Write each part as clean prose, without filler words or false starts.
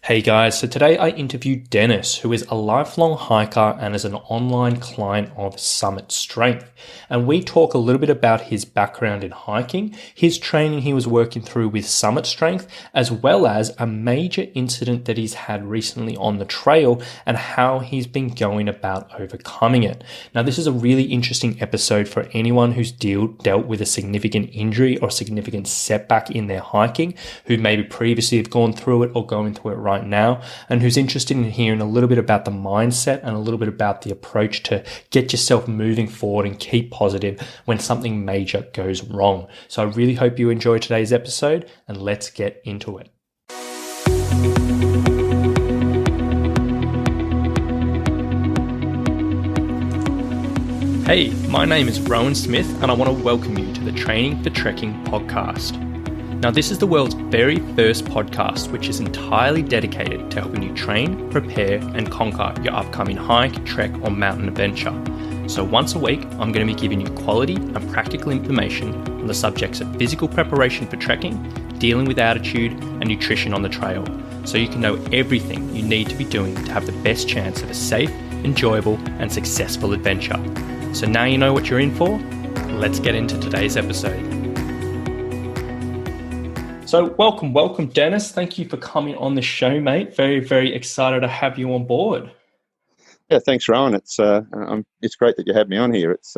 Hey guys, so today I interviewed Dennis, who is a lifelong hiker and is an online client of Summit Strength. And we talk a little bit about his background in hiking, his training he was working through with Summit Strength, as well as a major incident that he's had recently on the trail and how he's been going about overcoming it. Now, this is a really interesting episode for anyone who's dealt with a significant injury or significant setback in their hiking, who maybe previously have gone through it or going through it right now, and who's interested in hearing a little bit about the mindset and a little bit about the approach to get yourself moving forward and keep positive when something major goes wrong. So I really hope you enjoy today's episode, and let's get into it. Hey, my name is Rowan Smith, and I want to welcome you to the Training for Trekking podcast. Now, this is the world's very first podcast which is entirely dedicated to helping you train, prepare, and conquer your upcoming hike, trek, or mountain adventure. So once a week, I'm going to be giving you quality and practical information on the subjects of physical preparation for trekking, dealing with altitude, and nutrition on the trail, so you can know everything you need to be doing to have the best chance of a safe, enjoyable, and successful adventure. So now you know what you're in for. Let's get into today's episode. So welcome, Dennis. Thank you for coming on the show, mate. Very, very excited to have you on board. Yeah, thanks, Rowan. It's great that you had me on here. It's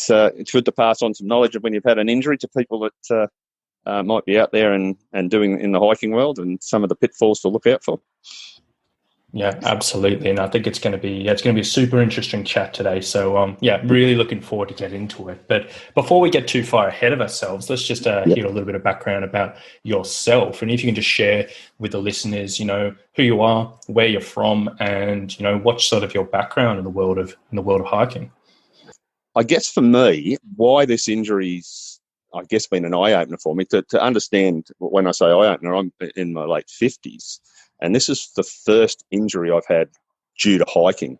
good to pass on some knowledge of when you've had an injury to people that might be out there and doing in the hiking world, and some of the pitfalls to look out for. Yeah, absolutely. And I think it's going to be a super interesting chat today. So, really looking forward to get into it. But before we get too far ahead of ourselves, let's just hear a little bit of background about yourself. And if you can just share with the listeners, who you are, where you're from, and, what's sort of your background in the world of hiking. I guess for me, why this injury's, been an eye-opener for me. To understand, when I say eye-opener, I'm in my late 50s. And this is the first injury I've had due to hiking.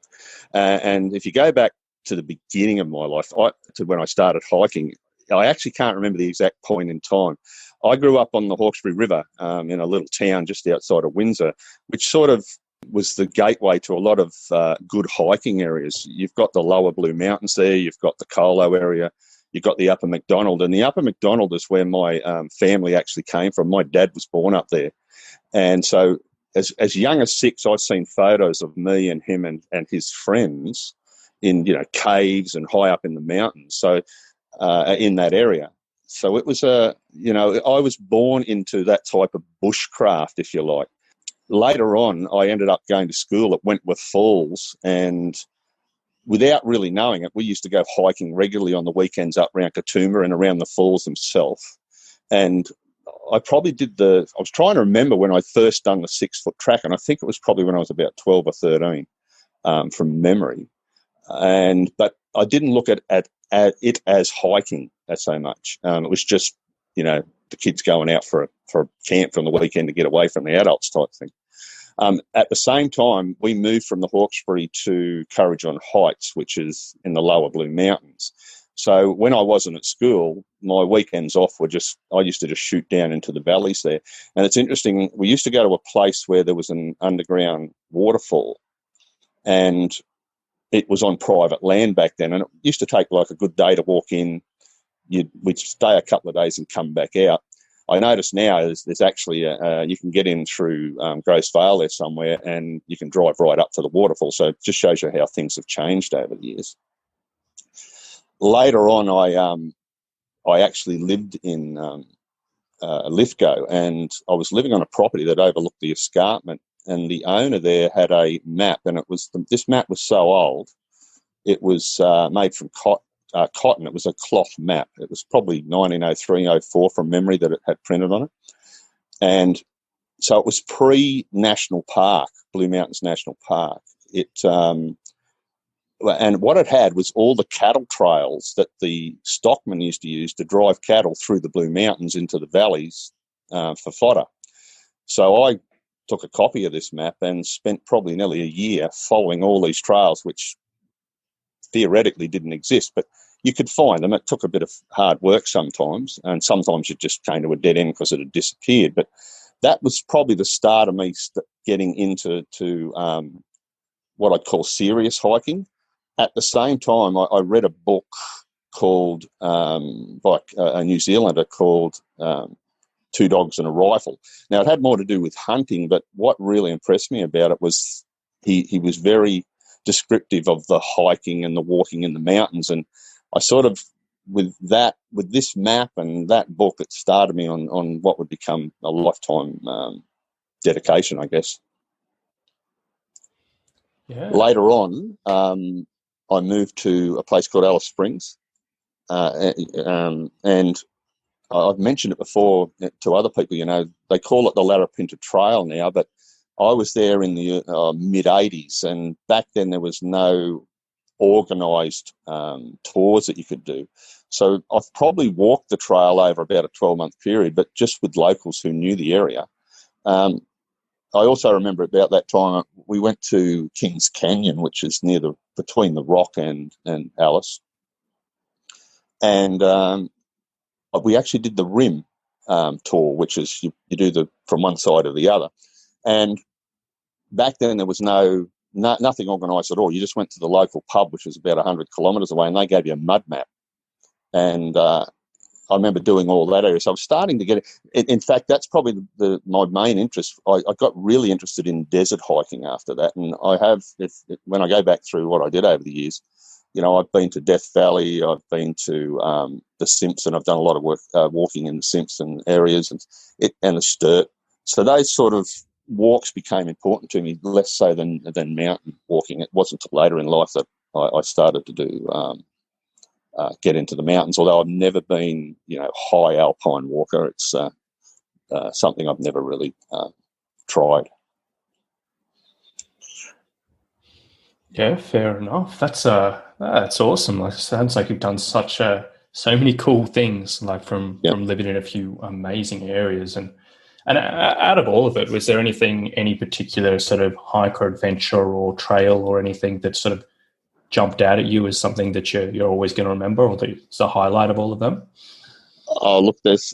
And if you go back to the beginning of my life, to when I started hiking, I actually can't remember the exact point in time. I grew up on the Hawkesbury River in a little town just outside of Windsor, which sort of was the gateway to a lot of good hiking areas. You've got the lower Blue Mountains there, you've got the Colo area, you've got the Upper McDonald. And the Upper McDonald is where my family actually came from. My dad was born up there. And so as young as 6, I've seen photos of me and him and his friends in, caves and high up in the mountains. So in that area. So it was I was born into that type of bushcraft, if you like. Later on, I ended up going to school at Wentworth Falls, and without really knowing it, we used to go hiking regularly on the weekends up around Katoomba and around the falls themselves. And I probably I was trying to remember when I first done the 6-foot track, and I think it was probably when I was about 12 or 13 from memory. But I didn't look at it as hiking so much. It was just, the kids going out for a camp from the weekend to get away from the adults type thing. At the same time, we moved from the Hawkesbury to Courage-on Heights, which is in the lower Blue Mountains. So when I wasn't at school, my weekends off I used to just shoot down into the valleys there. And it's interesting, we used to go to a place where there was an underground waterfall, and it was on private land back then. And it used to take like a good day to walk in. We'd stay a couple of days and come back out. I notice now there's actually you can get in through Grosse Vale there somewhere, and you can drive right up to the waterfall. So it just shows you how things have changed over the years. Later on, I actually lived in Lithgow, and I was living on a property that overlooked the escarpment, and the owner there had a map, and this map was so old, it was made from cotton. It was a cloth map. It was probably 1903-04 from memory that it had printed on it. And so it was pre-National Park, Blue Mountains National Park. And what it had was all the cattle trails that the stockmen used to use to drive cattle through the Blue Mountains into the valleys for fodder. So I took a copy of this map and spent probably nearly a year following all these trails, which theoretically didn't exist, but you could find them. It took a bit of hard work sometimes, and sometimes you just came to a dead end because it had disappeared. But that was probably the start of me getting into what I'd call serious hiking. At the same time, I read a book called by a New Zealander called Two Dogs and a Rifle. Now, it had more to do with hunting, but what really impressed me about it was he was very descriptive of the hiking and the walking in the mountains. And I sort of, with this map and that book, it started me on what would become a lifetime dedication, I guess. Yeah. Later on, I moved to a place called Alice Springs, and I've mentioned it before to other people. You know, they call it the Larapinta Trail now, but I was there in the mid-'80s, and back then there was no organised tours that you could do. So I've probably walked the trail over about a 12-month period, but just with locals who knew the area. I also remember about that time we went to Kings Canyon, which is between the Rock and Alice, and we actually did the Rim tour, which is you do from one side to the other. And back then there was nothing organised at all. You just went to the local pub, which was about 100 kilometres away, and they gave you a mud map. And I remember doing all that area. So I was starting to get it. In fact, that's probably my main interest. I got really interested in desert hiking after that. And I have, when I go back through what I did over the years, you know, I've been to Death Valley, I've been to the Simpson. I've done a lot of work walking in the Simpson areas and the Sturt. So those sort of walks became important to me, less so than mountain walking. It wasn't until later in life that I started to do get into the mountains. Although I've never been, you know, high alpine walker. It's something I've never really tried. Yeah, fair enough. That's awesome. Like, it sounds like you've done so many cool things, like from living in a few amazing areas. And out of all of it, was there any particular sort of hike or adventure or trail or anything that sort of jumped out at you as something that you're always going to remember, or that's a highlight of all of them? Oh, look, it's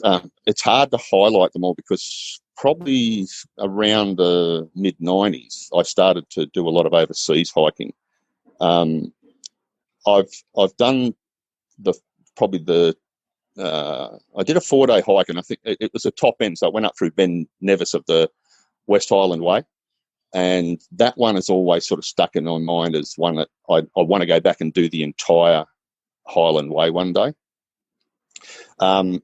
hard to highlight them all because probably around the mid-'90s, I started to do a lot of overseas hiking. I've done I did a 4-day hike, and I think it was a top end, so I went up through Ben Nevis of the West Highland Way, and that one has always sort of stuck in my mind as one that I want to go back and do the entire Highland Way one day. And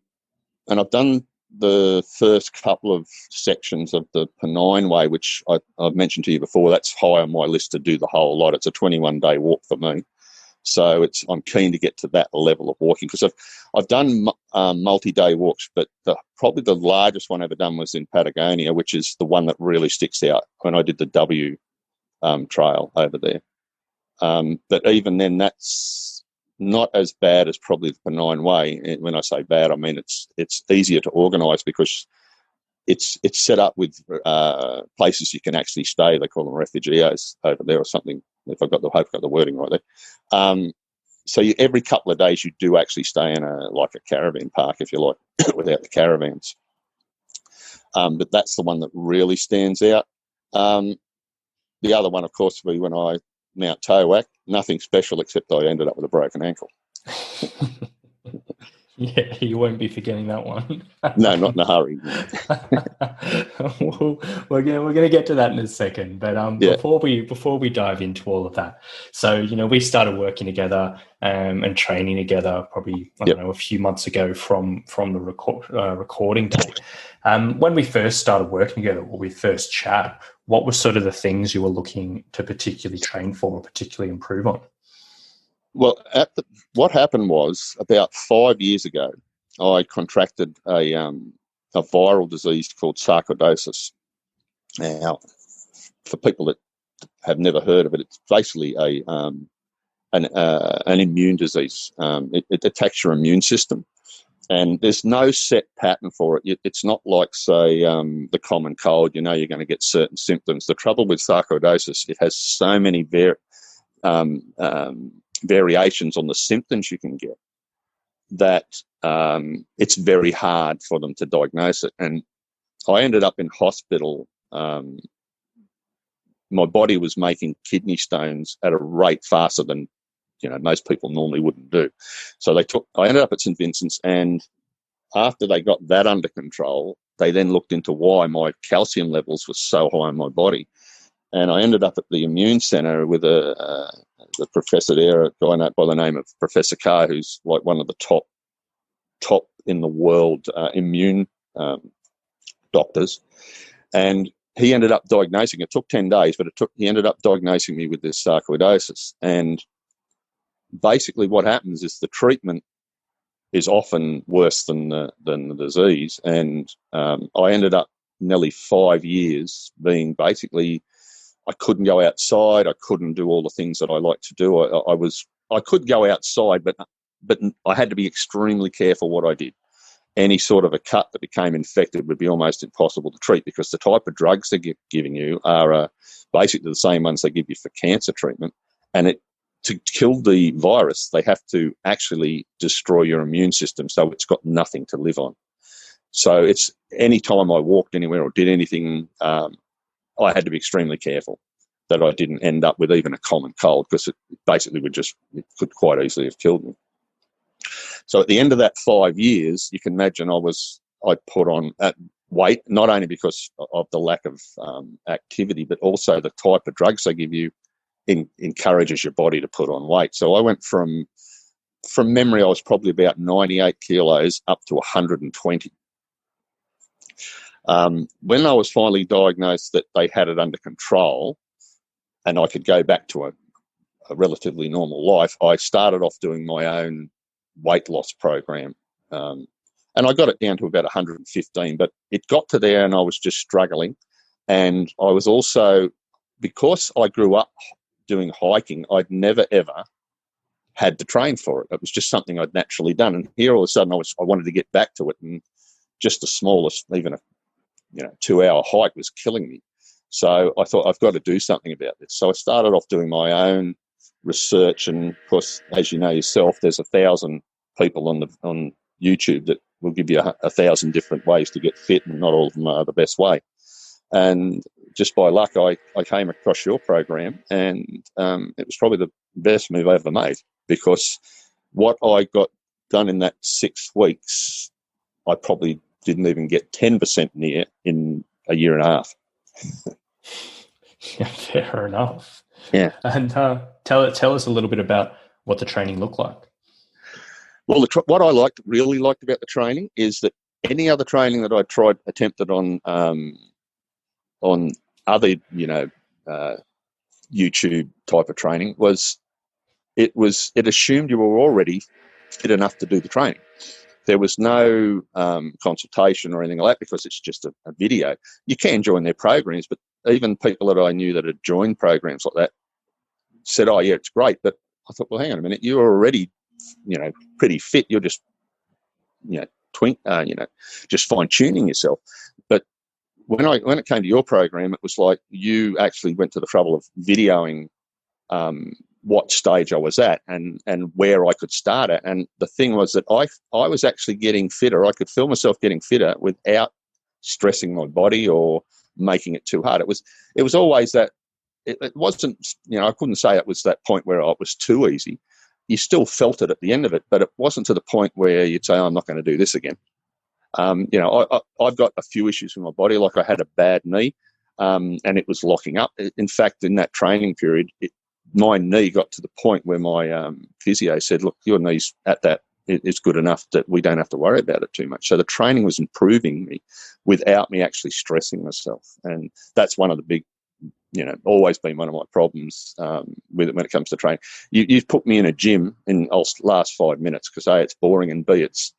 I've done the first couple of sections of the Pennine Way, which I've mentioned to you before. That's high on my list to do the whole lot. It's a 21-day walk for me. So I'm keen to get to that level of walking, because I've done multi-day walks, but probably the largest one I've ever done was in Patagonia, which is the one that really sticks out, when I did the W trail over there. But even then, that's not as bad as probably the Pennine Way. And when I say bad, I mean it's easier to organise because it's set up with places you can actually stay. They call them refugios over there or something. If I've got the wording right there. So every couple of days you do actually stay in a caravan park, if you like, without the caravans. But that's the one that really stands out. The other one, of course, would be when I Mount Towak. Nothing special except I ended up with a broken ankle. Yeah, you won't be forgetting that one. No, not in a hurry. We're gonna get to that in a second, but before we dive into all of that, so we started working together and training together probably a few months ago from the recording date. When we first started working together, or we first chat, what were sort of the things you were looking to particularly train for or particularly improve on? Well, what happened was about 5 years ago, I contracted a viral disease called sarcoidosis. Now, for people that have never heard of it, it's basically an immune disease. It attacks your immune system, and there's no set pattern for it. It's not like, say, the common cold. You're going to get certain symptoms. The trouble with sarcoidosis, it has so many variations on the symptoms you can get that it's very hard for them to diagnose it. And I ended up in hospital. My body was making kidney stones at a rate faster than most people normally wouldn't do. So I ended up at St Vincent's, and after they got that under control, they then looked into why my calcium levels were so high in my body. And I ended up at the immune centre with the professor there, a guy by the name of Professor Carr, who's like one of the top in the world immune doctors. And he ended up diagnosing, it took 10 days, but he ended up diagnosing me with this sarcoidosis. And basically what happens is the treatment is often worse than the disease. And I ended up nearly 5 years being basically, I couldn't go outside. I couldn't do all the things that I like to do. I could go outside, but I had to be extremely careful what I did. Any sort of a cut that became infected would be almost impossible to treat, because the type of drugs they're giving you are basically the same ones they give you for cancer treatment. And to kill the virus, they have to actually destroy your immune system, so it's got nothing to live on. So it's any time I walked anywhere or did anything, I had to be extremely careful that I didn't end up with even a common cold, because it basically it could quite easily have killed me. So at the end of that 5 years, you can imagine I put on weight, not only because of the lack of activity, but also the type of drugs they give you encourages your body to put on weight. So I went from memory, I was probably about 98 kilos up to 120. When I was finally diagnosed that they had it under control and I could go back to a relatively normal life, I started off doing my own weight loss program. And I got it down to about 115, but it got to there and I was just struggling. And I was also, because I grew up doing hiking, I'd never ever had to train for it. It was just something I'd naturally done. And here all of a sudden I wanted to get back to it, and just the smallest, even a 2-hour hike was killing me. So I thought, I've got to do something about this. So I started off doing my own research, and of course, as you know yourself, there's 1,000 people on YouTube that will give you 1,000 different ways to get fit, and not all of them are the best way. And just by luck, I came across your program, and it was probably the best move I ever made, because what I got done in that 6 weeks, I probably didn't even get 10% near in a year and a half. Yeah, fair enough. Yeah. And tell us a little bit about what the training looked like. Well, what I really liked about the training is that any other training that I attempted on other, YouTube type of training it assumed you were already fit enough to do the training. There was no consultation or anything like that, because it's just a video. You can join their programs, but even people that I knew that had joined programs like that said, "Oh, yeah, it's great." But I thought, well, hang on a minute, you're already, pretty fit. You're just, just fine tuning yourself. But when it came to your program, it was like you actually went to the trouble of videoing what stage I was at and where I could start at. And the thing was that I was actually getting fitter. I could feel myself getting fitter without stressing my body or making it too hard. It was always that it wasn't, I couldn't say it was that point where it was too easy. You still felt it at the end of it, but it wasn't to the point where you'd say, "Oh, I'm not going to do this again." I've got a few issues with my body. Like I had a bad knee, and it was locking up. In fact, in that training period, my knee got to the point where my physio said, "Look, your knee's at that. It's good enough that we don't have to worry about it too much." So the training was improving me without me actually stressing myself. And that's one of the big, always been one of my problems with it when it comes to training. You've put me in a gym and I'll last 5 minutes because A, it's boring, and B, it's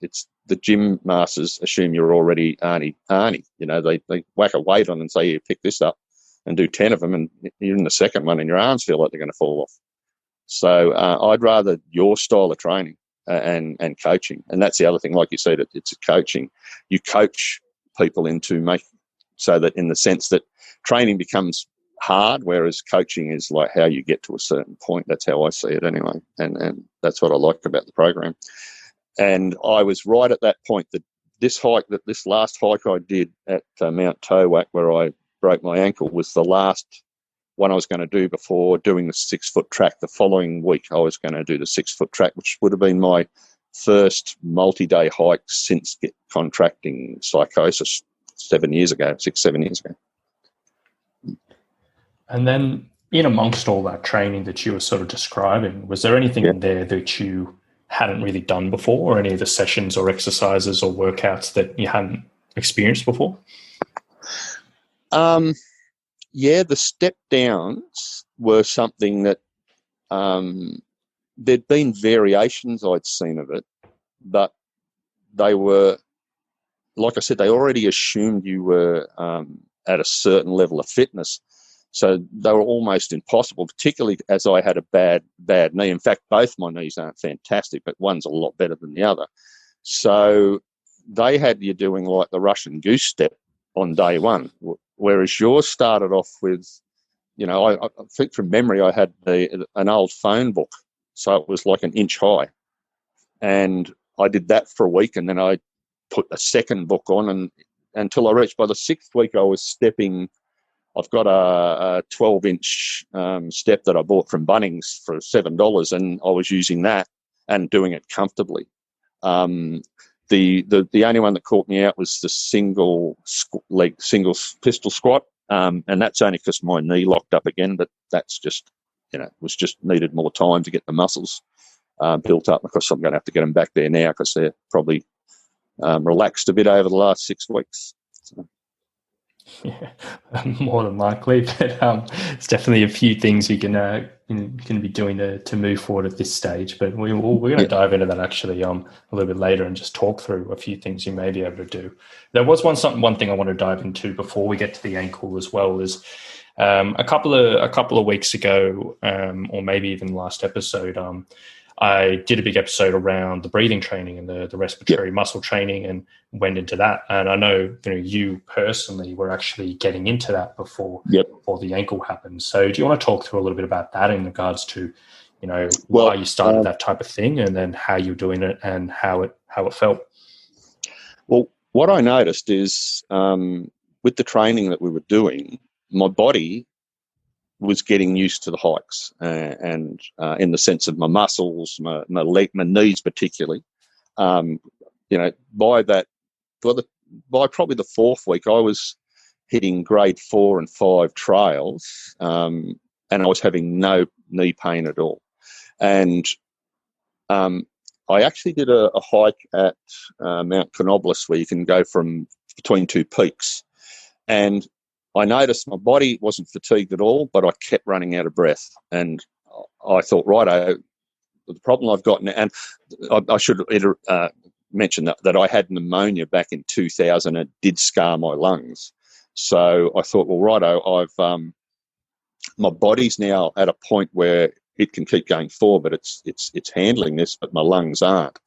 the gym masters assume you're already Arnie. They whack a weight on and say, "You pick this up and do 10 of them," and you're in the second one and your arms feel like they're going to fall off. So I'd rather your style of training and coaching. And that's the other thing, like you said, it's a coaching. You coach people into so that in the sense that training becomes hard, whereas coaching is like how you get to a certain point. That's how I see it anyway. And that's what I like about the program. And I was right at that point that this last hike I did at Mount Towak, where I broke my ankle, was the last one I was going to do before doing the 6 foot track. The following week, I was going to do the 6 foot track, which would have been my first multi-day hike since contracting psychosis 7 years ago, 6-7 years ago. And then in amongst all that training that you were sort of describing, was there anything in there that you hadn't really done before, or any of the sessions or exercises or workouts that you hadn't experienced before? Yeah, the step downs were something that there'd been variations I'd seen of it, but they were, like I said, they already assumed you were at a certain level of fitness. So they were almost impossible, particularly as I had a bad knee. In fact, both my knees aren't fantastic, but one's a lot better than the other. So they had you doing like the Russian goose step on day one, whereas yours started off with, I think from memory I had an old phone book, so it was like an inch high. And I did that for a week, and then I put a second book on, and until I reached, by the 6th week, I was stepping. I've got a 12-inch step that I bought from Bunnings for $7, and I was using that and doing it comfortably. The only one that caught me out was the single pistol squat, and that's only because my knee locked up again. But that's just, was just needed more time to get the muscles built up. Of course, I'm going to have to get them back there now because they're probably relaxed a bit over the last 6 weeks. So. Yeah, more than likely, but it's definitely a few things you can be doing to move forward at this stage. But we're going to dive into that actually a little bit later and just talk through a few things you may be able to do. There was one thing I want to dive into before we get to the ankle as well. Is a couple of weeks ago, or maybe even last episode, I did a big episode around the breathing training and the respiratory muscle training, and went into that. And I know, you personally were actually getting into that before the ankle happened. So do you want to talk through a little bit about that in regards to, why you started that type of thing, and then how you're doing it and how it felt? Well, what I noticed is with the training that we were doing, my body was getting used to the hikes, and in the sense of my muscles, my leg, my knees particularly. By probably the 4th week, I was hitting grade 4 and 5 trails, and I was having no knee pain at all. And I actually did a hike at Mount Canobolas, where you can go from between two peaks, and I noticed my body wasn't fatigued at all, but I kept running out of breath. And I thought, righto, the problem I've got now, and I should mention that I had pneumonia back in 2000 and it did scar my lungs. So I thought, well, righto, my body's now at a point where it can keep going forward, but it's handling this, but my lungs aren't.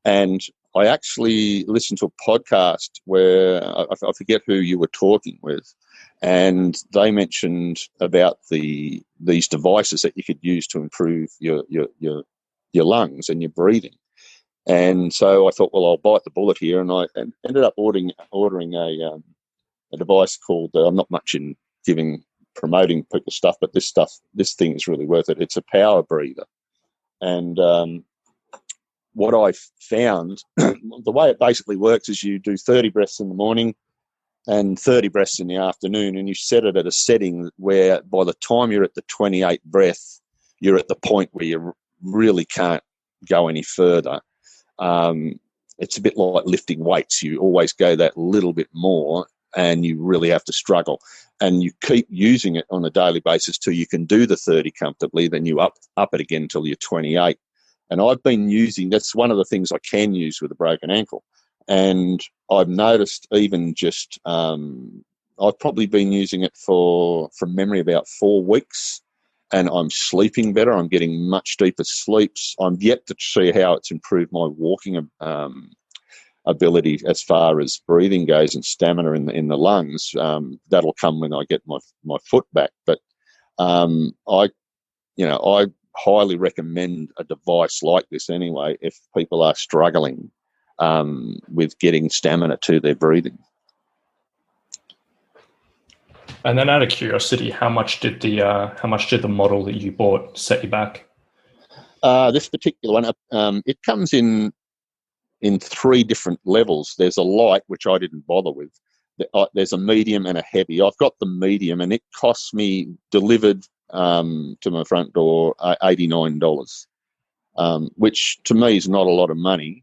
And I actually listened to a podcast where I forget who you were talking with, and they mentioned about these devices that you could use to improve your lungs and your breathing. And so I thought, well, I'll bite the bullet here, and I ended up ordering a device called. I'm not much in promoting people stuff, but this thing is really worth it. It's a power breather, and what I found, the way it basically works is you do 30 breaths in the morning and 30 breaths in the afternoon, and you set it at a setting where by the time you're at the 28th breath, you're at the point where you really can't go any further. It's a bit like lifting weights. You always go that little bit more, and you really have to struggle. And you keep using it on a daily basis till you can do the 30 comfortably, then you up it again until you're 28. And I've been using, that's one of the things I can use with a broken ankle. And I've noticed even just, I've probably been using it from memory, about 4 weeks, and I'm sleeping better. I'm getting much deeper sleeps. I'm yet to see how it's improved my walking ability as far as breathing goes and stamina in the lungs. That'll come when I get my foot back. But I highly recommend a device like this anyway if people are struggling with getting stamina to their breathing. And then, out of curiosity, how much did the model that you bought set you back? This particular one, it comes in 3 different levels. There's a light, which I didn't bother with. There's a medium and a heavy. I've got the medium, and it cost me, delivered to my front door, $89, which to me is not a lot of money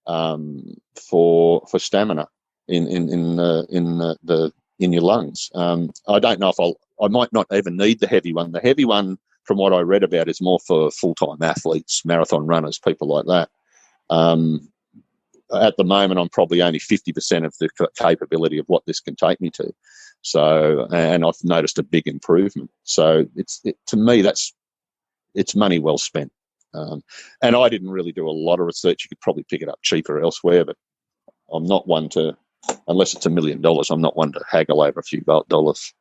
for stamina in your lungs. I don't know if I might not even need the heavy one. The heavy one, from what I read about, is more for full-time athletes, marathon runners, people like that. At the moment, I'm probably only 50% of the capability of what this can take me to. So, and I've noticed a big improvement. So to me, it's money well spent. And I didn't really do a lot of research. You could probably pick it up cheaper elsewhere, but I'm not one to, unless it's $1 million, I'm not one to haggle over a few dollars.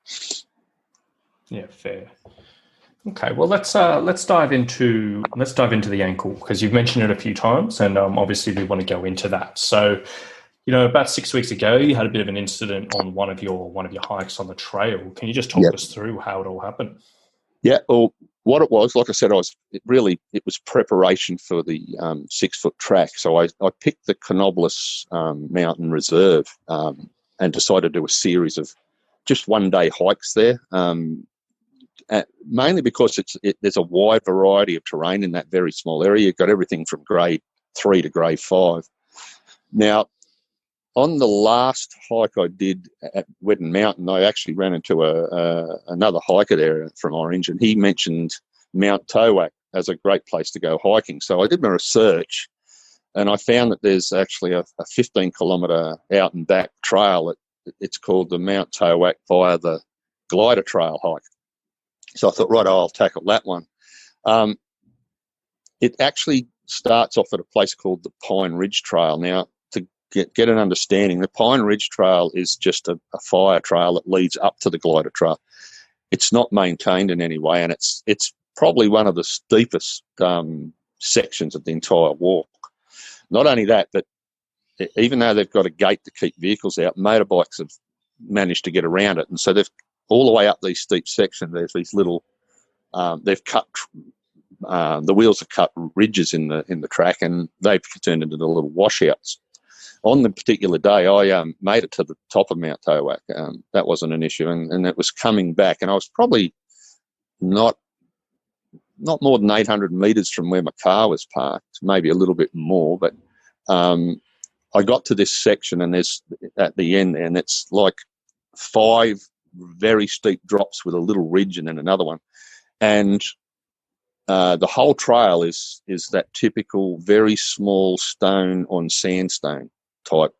Yeah, fair. Okay, well let's dive into the ankle, because you've mentioned it a few times, and obviously we want to go into that. So, about 6 weeks ago, you had a bit of an incident on one of your hikes on the trail. Can you just talk us through how it all happened? Yeah, well, what it was, like I said, it was preparation for the 6-foot track. So I picked the Canobolas Mountain Reserve and decided to do a series of just one-day hikes there. Mainly because there's a wide variety of terrain in that very small area. You've got everything from grade 3 to grade 5. Now, on the last hike I did at Wedden Mountain, I actually ran into another hiker there from Orange, and he mentioned Mount Towak as a great place to go hiking. So I did my research, and I found that there's actually a 15-kilometre out and back trail. It's called the Mount Towak via the Glider Trail hike. So I thought, right, I'll tackle that one. It actually starts off at a place called the Pine Ridge Trail. Now, to get an understanding, the Pine Ridge Trail is just a fire trail that leads up to the Glider Trail. It's not maintained in any way, and it's probably one of the steepest sections of the entire walk. Not only that, but even though they've got a gate to keep vehicles out, motorbikes have managed to get around it, and so they've all the way up these steep sections. There's these little, they've cut, the wheels have cut ridges in the track, and they've turned into the little washouts. On the particular day, I made it to the top of Mount Towak. That wasn't an issue, and it was coming back, and I was probably not more than 800 metres from where my car was parked, maybe a little bit more, but I got to this section, and there's at the end there, and it's like 5 very steep drops with a little ridge and then another one. And the whole trail is that typical very small stone on sandstone type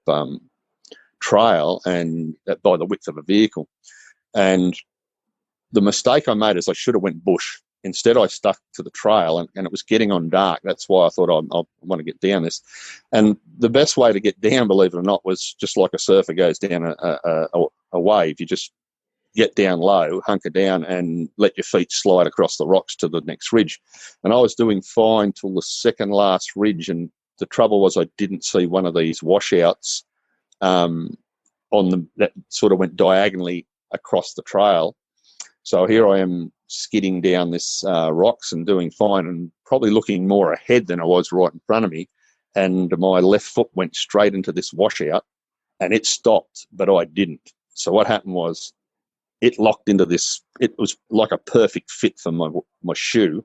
trail, and by the width of a vehicle. And the mistake I made is I should have went bush. Instead, I stuck to the trail, and it was getting on dark. That's why I thought I want to get down this. And the best way to get down, believe it or not, was just like a surfer goes down a wave. You just get down low, hunker down, and let your feet slide across the rocks to the next ridge. And I was doing fine till the second last ridge, and the trouble was I didn't see one of these washouts that sort of went diagonally across the trail. So here I am skidding down this rocks and doing fine, and probably looking more ahead than I was right in front of me. And my left foot went straight into this washout, and it stopped, but I didn't. So what happened was, it locked into this. It was like a perfect fit for my shoe.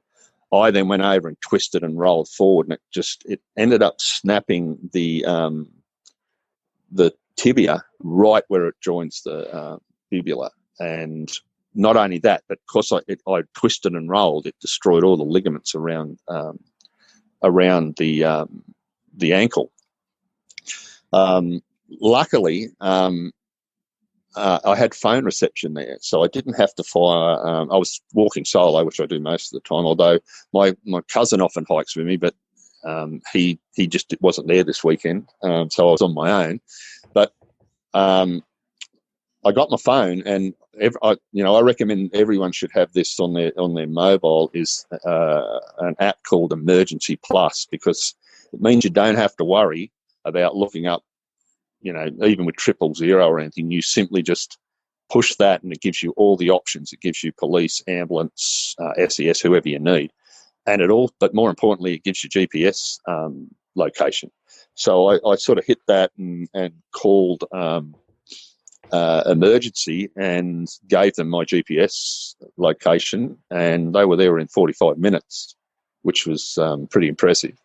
I then went over and twisted and rolled forward, and it ended up snapping the tibia right where it joins the fibula. And not only that, but because I twisted and rolled, it destroyed all the ligaments around the ankle. Luckily, I had phone reception there, so I didn't have to fire. I was walking solo, which I do most of the time, although my cousin often hikes with me, but he just wasn't there this weekend, so I was on my own. But I got my phone, and I recommend everyone should have this on their mobile, is an app called Emergency Plus, because it means you don't have to worry about looking up, even with 000 or anything, you simply just push that and it gives you all the options. It gives you police, ambulance, SES, whoever you need. But more importantly, it gives you GPS location. So I sort of hit that and called emergency and gave them my GPS location, and they were there in 45 minutes, which was pretty impressive.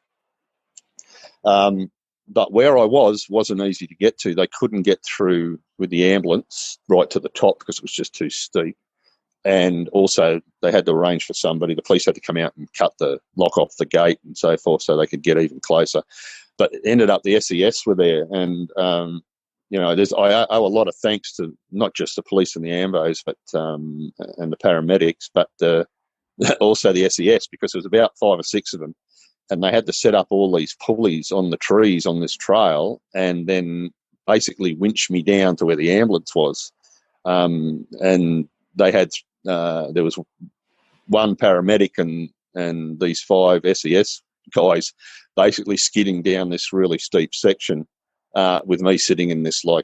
But where I wasn't easy to get to. They couldn't get through with the ambulance right to the top because it was just too steep. And also they had to arrange for somebody. The police had to come out and cut the lock off the gate and so forth so they could get even closer. But it ended up the SES were there. And, I owe a lot of thanks to not just the police and the ambos, but and the paramedics, but also the SES, because there was about 5 or 6 of them. And they had to set up all these pulleys on the trees on this trail and then basically winch me down to where the ambulance was. And they had, there was one paramedic and these 5 SES guys basically skidding down this really steep section with me sitting in this I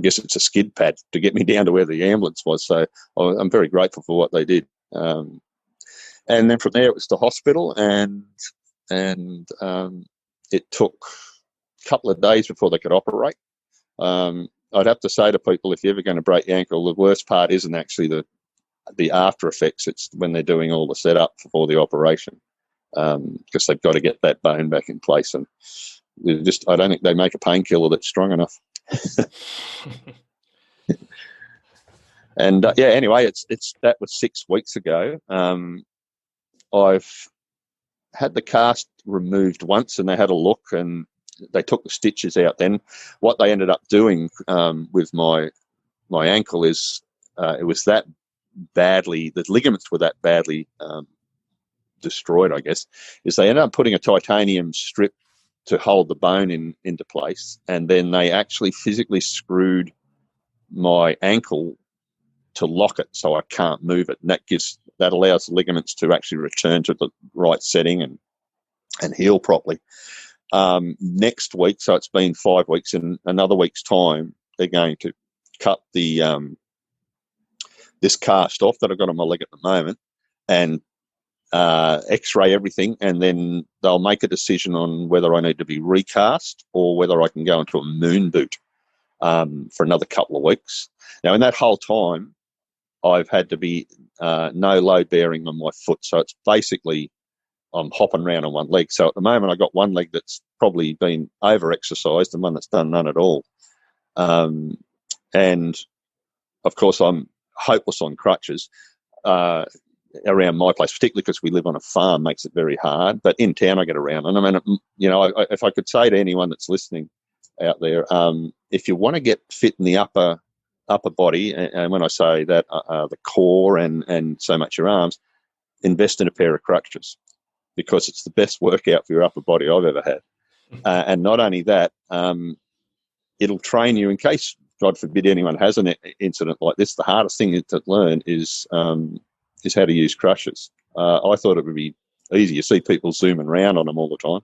guess it's a skid pad to get me down to where the ambulance was. So I'm very grateful for what they did. And then from there it was to hospital, and it took a couple of days before they could operate. I'd have to say to people, if you're ever going to break your ankle, the worst part isn't actually the after effects. It's when they're doing all the setup before the operation, because they've got to get that bone back in place. And I don't think they make a painkiller that's strong enough. And anyway, that was 6 weeks ago. I've had the cast removed once, and they had a look, and they took the stitches out. Then what they ended up doing with my ankle is it was that badly, the ligaments were that badly destroyed, I guess, is they ended up putting a titanium strip to hold the bone into place, and then they actually physically screwed my ankle to lock it so I can't move it. And that allows the ligaments to actually return to the right setting and heal properly. Next week, so it's been 5 weeks, in another week's time, they're going to cut the this cast off that I've got on my leg at the moment and x-ray everything, and then they'll make a decision on whether I need to be recast or whether I can go into a moon boot for another couple of weeks. Now, in that whole time, I've had to be no load bearing on my foot. So it's basically I'm hopping around on one leg. So at the moment, I've got one leg that's probably been over-exercised and one that's done none at all. And, of course, I'm hopeless on crutches around my place, particularly because we live on a farm, makes it very hard. But in town, I get around. And, I mean, if I could say to anyone that's listening out there, if you want to get fit in the upper body, and when I say that, the core and so much your arms, invest in a pair of crutches, because it's the best workout for your upper body I've ever had. And not only that, it'll train you in case, God forbid, anyone has an incident like this. The hardest thing to learn is how to use crutches. I thought it would be easy. You see people zooming around on them all the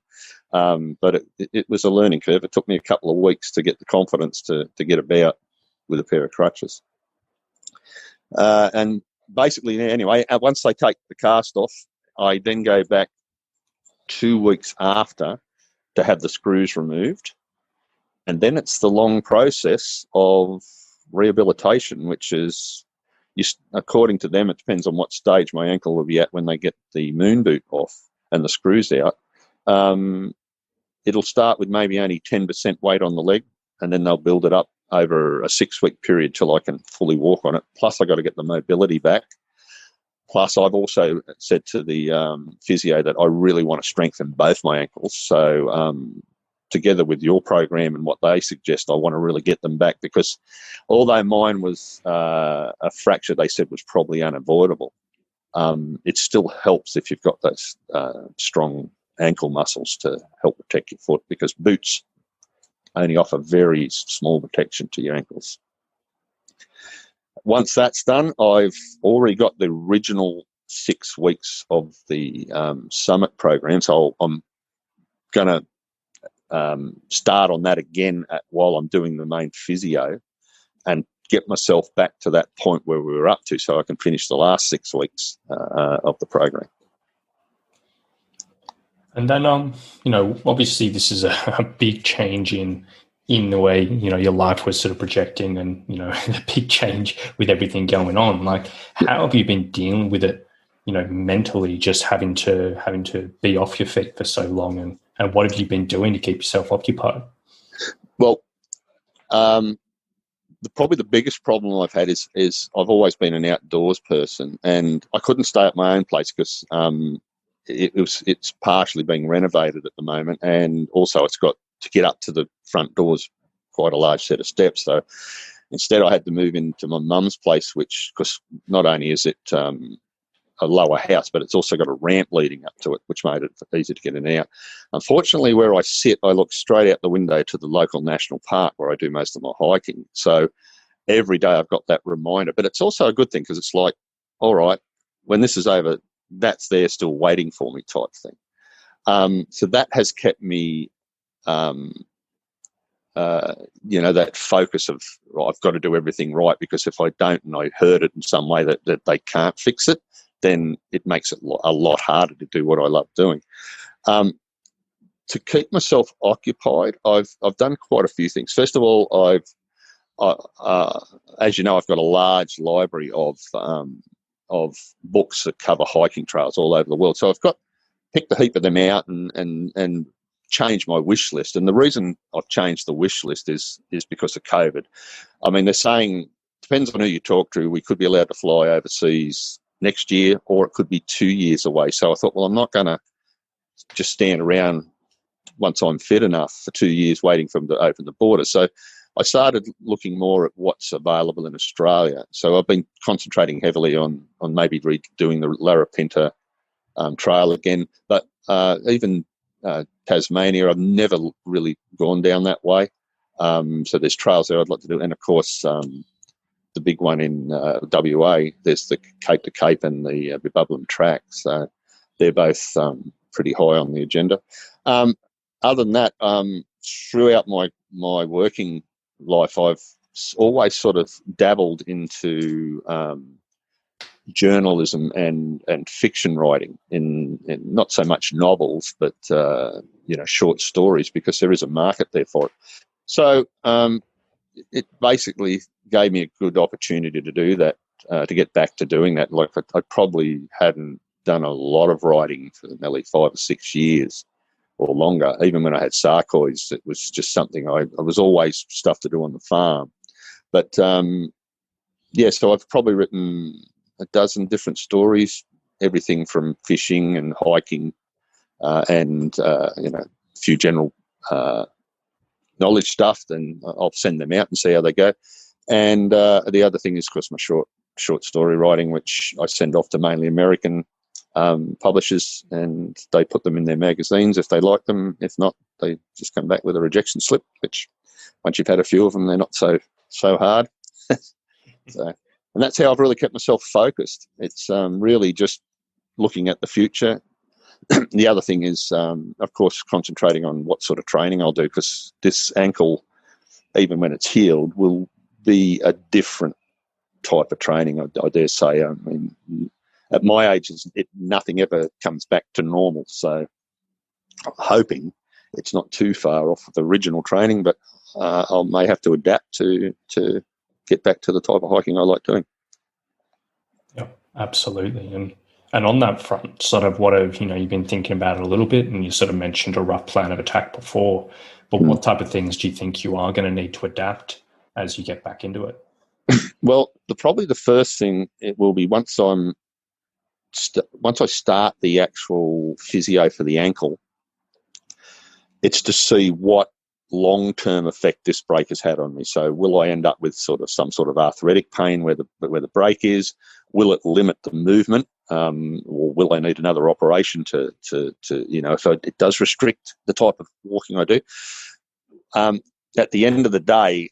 time. But it was a learning curve. It took me a couple of weeks to get the confidence to get about with a pair of crutches. And basically, anyway, once they take the cast off, I then go back 2 weeks after to have the screws removed. And then it's the long process of rehabilitation, which is, according to them, it depends on what stage my ankle will be at when they get the moon boot off and the screws out. It'll start with maybe only 10% weight on the leg, and then they'll build it up over a 6-week period till I can fully walk on it. Plus, I got to get the mobility back. Plus, I've also said to the physio that I really want to strengthen both my ankles. So together with your program and what they suggest, I want to really get them back, because although mine was a fracture they said was probably unavoidable, it still helps if you've got those strong ankle muscles to help protect your foot, because boots only offer very small protection to your ankles. Once that's done, I've already got the original 6 weeks of the summit program, so I'm going to start on that again while I'm doing the main physio and get myself back to that point where we were up to so I can finish the last 6 weeks of the program. And then, obviously this is a big change in the way, your life was sort of projecting and, the big change with everything going on. Like, how have you been dealing with it, mentally, just having to be off your feet for so long? And what have you been doing to keep yourself occupied? Well, probably the biggest problem I've had is I've always been an outdoors person, and I couldn't stay at my own place because it's partially being renovated at the moment, and also it's got to get up to the front doors quite a large set of steps. So instead, I had to move into my mum's place, which, because not only is it a lower house, but it's also got a ramp leading up to it, which made it easy to get in and out. Unfortunately, where I sit, I look straight out the window to the local national park where I do most of my hiking. So every day I've got that reminder. But it's also a good thing because it's like, all right, when this is over, that's there still waiting for me type thing. So that has kept me, that focus of, I've got to do everything right, because if I don't and I hurt it in some way that they can't fix it, then it makes it a lot harder to do what I love doing. To keep myself occupied, I've done quite a few things. First of all, as you know, I've got a large library of books that cover hiking trails all over the world. So I've picked a heap of them out and changed my wish list. And the reason I've changed the wish list is because of COVID. I mean, they're saying, depends on who you talk to, we could be allowed to fly overseas next year, or it could be 2 years away. So I thought, well, I'm not going to just stand around once I'm fit enough for 2 years waiting for them to open the border. So I started looking more at what's available in Australia. So I've been concentrating heavily on maybe doing the Larapinta trail again. But even Tasmania, I've never really gone down that way. So there's trails there I'd like to do. And, of course, the big one in WA, there's the Cape to Cape and the Bubbling Track. So they're both pretty high on the agenda. Other than that, throughout my working life, I've always sort of dabbled into journalism and fiction writing in not so much novels, but short stories, because there is a market there for it. So it basically gave me a good opportunity to do that, to get back to doing that. Like I probably hadn't done a lot of writing for nearly 5 or 6 years or longer. Even when I had sarcoids, it was just something I was always stuff to do on the farm. But so I've probably written a dozen different stories, everything from fishing and hiking and a few general knowledge stuff. Then I'll send them out and see how they go. And the other thing is, of course, my short story writing, which I send off to mainly American publishers, and they put them in their magazines if they like them. If not, they just come back with a rejection slip, which once you've had a few of them, they're not so hard. And that's how I've really kept myself focused. It's really just looking at the future. The other thing is, of course, concentrating on what sort of training I'll do, because this ankle, even when it's healed, will be a different type of training, I dare say. I mean, at my age, nothing ever comes back to normal. So I'm hoping it's not too far off of the original training, but I may have to adapt to get back to the type of hiking I like doing. Yeah, absolutely. And on that front, sort of what have, you've been thinking about it a little bit, and you sort of mentioned a rough plan of attack before, but what type of things do you think you are going to need to adapt as you get back into it? Well, probably the first thing it will be, once I start the actual physio for the ankle, it's to see what long-term effect this break has had on me. So will I end up with some sort of arthritic pain where the break is? Will it limit the movement? Or will I need another operation to if it does restrict the type of walking I do? At the end of the day,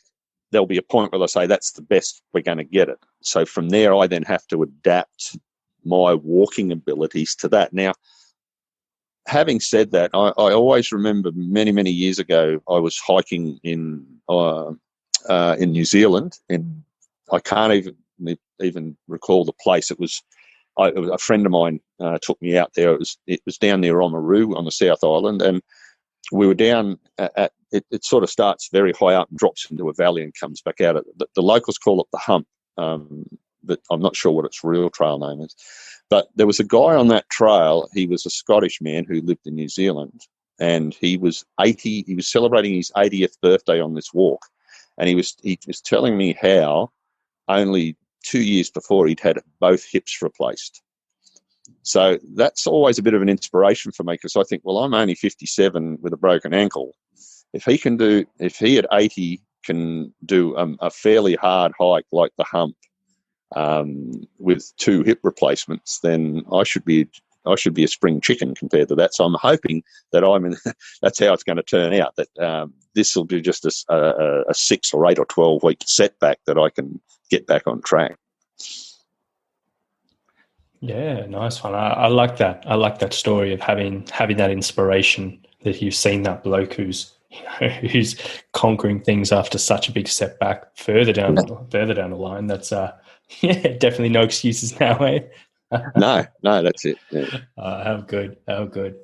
there'll be a point where I say that's the best we're going to get it. So from there, I then have to adapt my walking abilities to that. Now, having said that, I always remember many, many years ago, I was hiking in New Zealand, and I can't even recall the place. It was a friend of mine took me out there. It was down near Oamaru on the South Island, and we were down at it sort of starts very high up and drops into a valley and comes back out. The locals call it the hump, but I'm not sure what its real trail name is. But there was a guy on that trail. He was a Scottish man who lived in New Zealand, and he was 80. He was celebrating his 80th birthday on this walk, and he was telling me how only 2 years before he'd had both hips replaced. So that's always a bit of an inspiration for me, because I think, well, I'm only 57 with a broken ankle. If he at 80 can do a fairly hard hike like the hump with 2 hip replacements, then I should be a spring chicken compared to that. So I'm hoping that that's how it's going to turn out, that this will be just a 6 or 8 or 12 week setback that I can get back on track. Yeah, nice one. I like that. I like that story of having that inspiration, that you've seen that bloke who's conquering things after such a big setback further down the line. That's definitely no excuses now, eh? No, that's it. Yeah. How good.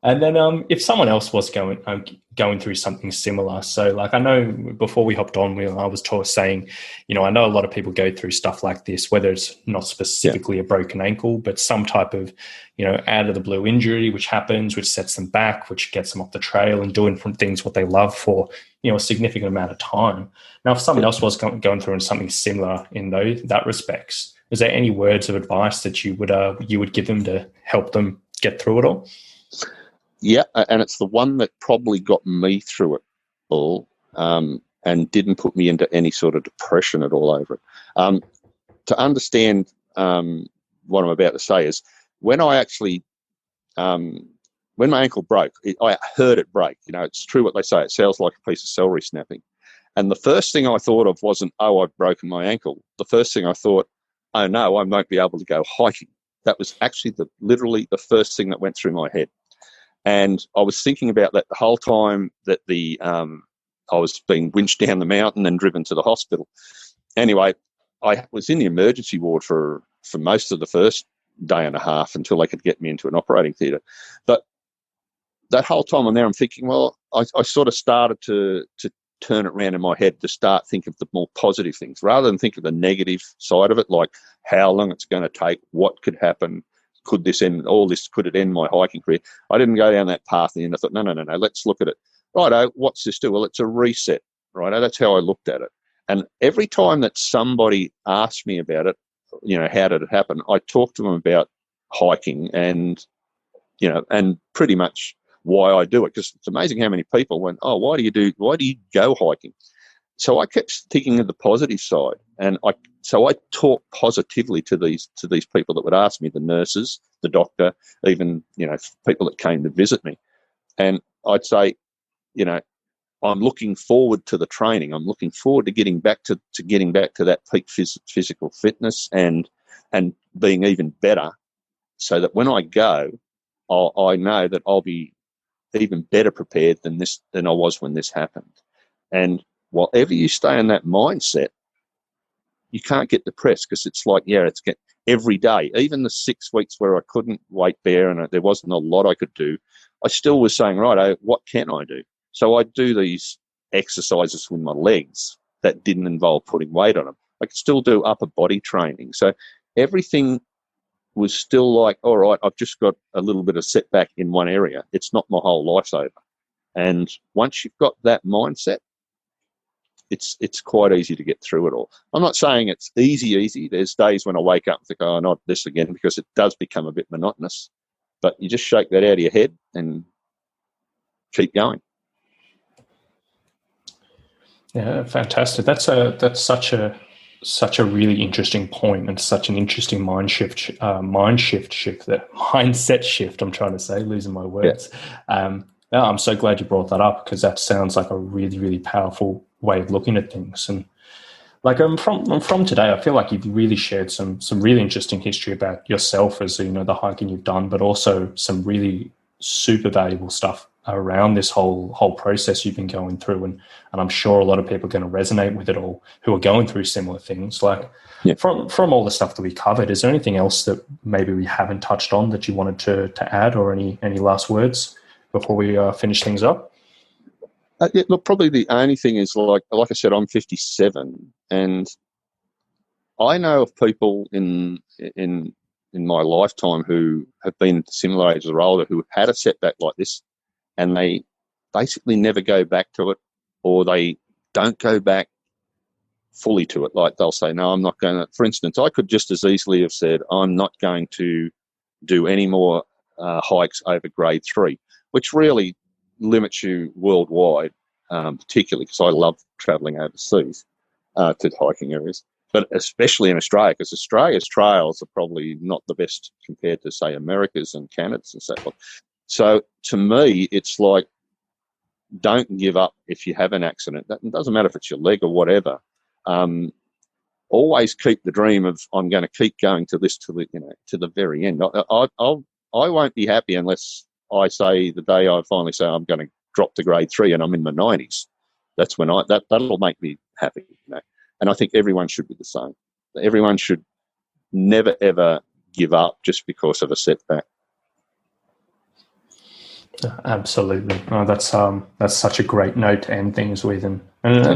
And then if someone else was going through something similar, so like I know before we hopped on, I was saying, I know a lot of people go through stuff like this, whether it's not specifically a broken ankle, but some type of, out of the blue injury, which happens, which sets them back, which gets them off the trail and doing things what they love for, a significant amount of time. Now, if someone else was going through something similar in that respects, is there any words of advice that you would give them to help them get through it all? Yeah, and it's the one that probably got me through it all, and didn't put me into any sort of depression at all over it. To understand what I'm about to say is, when I actually, when my ankle broke, I heard it break. It's true what they say. It sounds like a piece of celery snapping. And the first thing I thought of wasn't, oh, I've broken my ankle. The first thing I thought, oh no, I won't be able to go hiking. That was actually literally the first thing that went through my head. And I was thinking about that the whole time that I was being winched down the mountain and driven to the hospital. Anyway, I was in the emergency ward for most of the first day and a half until they could get me into an operating theatre. But that whole time I'm there, I'm thinking, well, I sort of started to turn it around in my head to start think of the more positive things rather than think of the negative side of it, like how long it's going to take, what could happen. Could this end could it end my hiking career? I didn't go down that path, and I thought, no, let's look at it. Righto, what's this do? Well, it's a reset, righto. That's how I looked at it. And every time that somebody asked me about it, how did it happen? I talked to them about hiking and pretty much why I do it, because it's amazing how many people went, oh, why do you go hiking? So I kept thinking of the positive side, and I talk positively to these people that would ask me, the nurses, the doctor, even people that came to visit me, and I'd say, I'm looking forward to the training. I'm looking forward to getting back to that peak physical fitness and being even better, so that when I go, I know that I'll be even better prepared than I was when this happened. And whatever you stay in that mindset, you can't get depressed, because it's like, every day, even the 6 weeks where I couldn't weight bear and there wasn't a lot I could do, I still was saying, right, what can I do? So I do these exercises with my legs that didn't involve putting weight on them. I could still do upper body training. So everything was still like, all right, I've just got a little bit of setback in one area. It's not my whole life's over. And once you've got that mindset, it's quite easy to get through it all. I'm not saying it's easy. There's days when I wake up and think, oh, not this again, because it does become a bit monotonous. But you just shake that out of your head and keep going. Yeah, fantastic. That's such a really interesting point, and such an interesting mindset shift. I'm trying to say, losing my words. Yeah. I'm so glad you brought that up, because that sounds like a really, really powerful way of looking at things. And like from today, I feel like you've really shared some really interesting history about yourself as the hiking you've done, but also some really super valuable stuff around this whole process you've been going through, and I'm sure a lot of people are going to resonate with it all who are going through similar things. Like from all the stuff that we covered, is there anything else that maybe we haven't touched on that you wanted to add, or any last words before we finish things up? Look, probably the only thing is, like I said, I'm 57, and I know of people in my lifetime who have been similar ages or older who had a setback like this, and they basically never go back to it, or they don't go back fully to it. Like they'll say, no, I'm not going to. For instance, I could just as easily have said, I'm not going to do any more hikes over grade 3, which really limits you worldwide, particularly because I love travelling overseas to hiking areas. But especially in Australia, because Australia's trails are probably not the best compared to, say, America's and Canada's and so forth. So to me, it's like, don't give up if you have an accident. It doesn't matter if it's your leg or whatever. Always keep the dream of, I'm going to keep going to this to the very end. I won't be happy unless I say the day I finally say I'm going to drop to grade 3 and I'm in my 90s. That's when that'll make me happy. And I think everyone should be the same. Everyone should never, ever give up just because of a setback. Absolutely. Oh, that's such a great note to end things with. And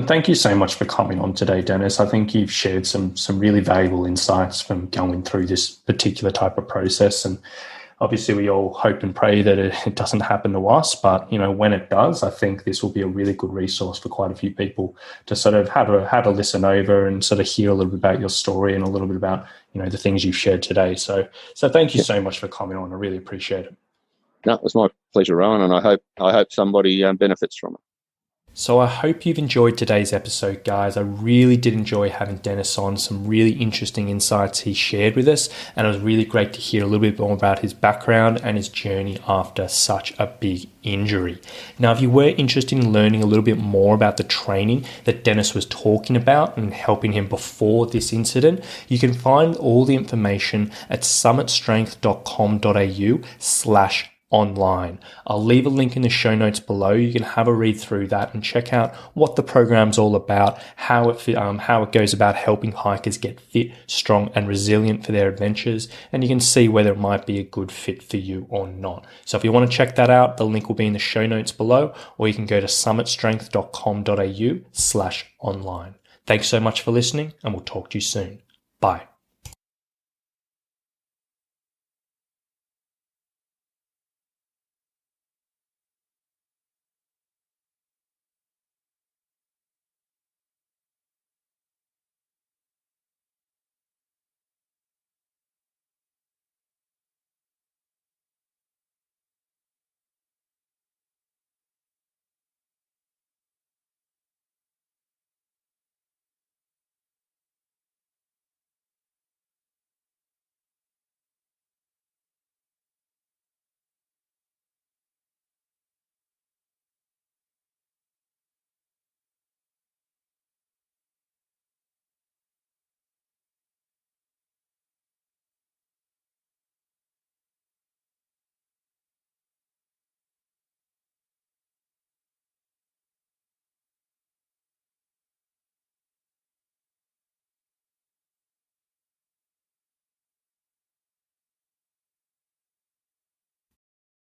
thank you so much for coming on today, Dennis. I think you've shared some really valuable insights from going through this particular type of process. And obviously we all hope and pray that it doesn't happen to us, but when it does, I think this will be a really good resource for quite a few people to sort of have a listen over and sort of hear a little bit about your story and a little bit about the things you've shared today. So thank you so much for coming on. I really appreciate it. No, it was my pleasure, Rowan, and I hope somebody benefits from it. So I hope you've enjoyed today's episode, guys. I really did enjoy having Dennis on. Some really interesting insights he shared with us, and it was really great to hear a little bit more about his background and his journey after such a big injury. Now, if you were interested in learning a little bit more about the training that Dennis was talking about and helping him before this incident, you can find all the information at summitstrength.com.au/online. I'll leave a link in the show notes below. You can have a read through that and check out what the program's all about, how it goes about helping hikers get fit, strong, and resilient for their adventures, and you can see whether it might be a good fit for you or not. So if you want to check that out, the link will be in the show notes below, or you can go to summitstrength.com.au/online. Thanks so much for listening, and we'll talk to you soon. Bye.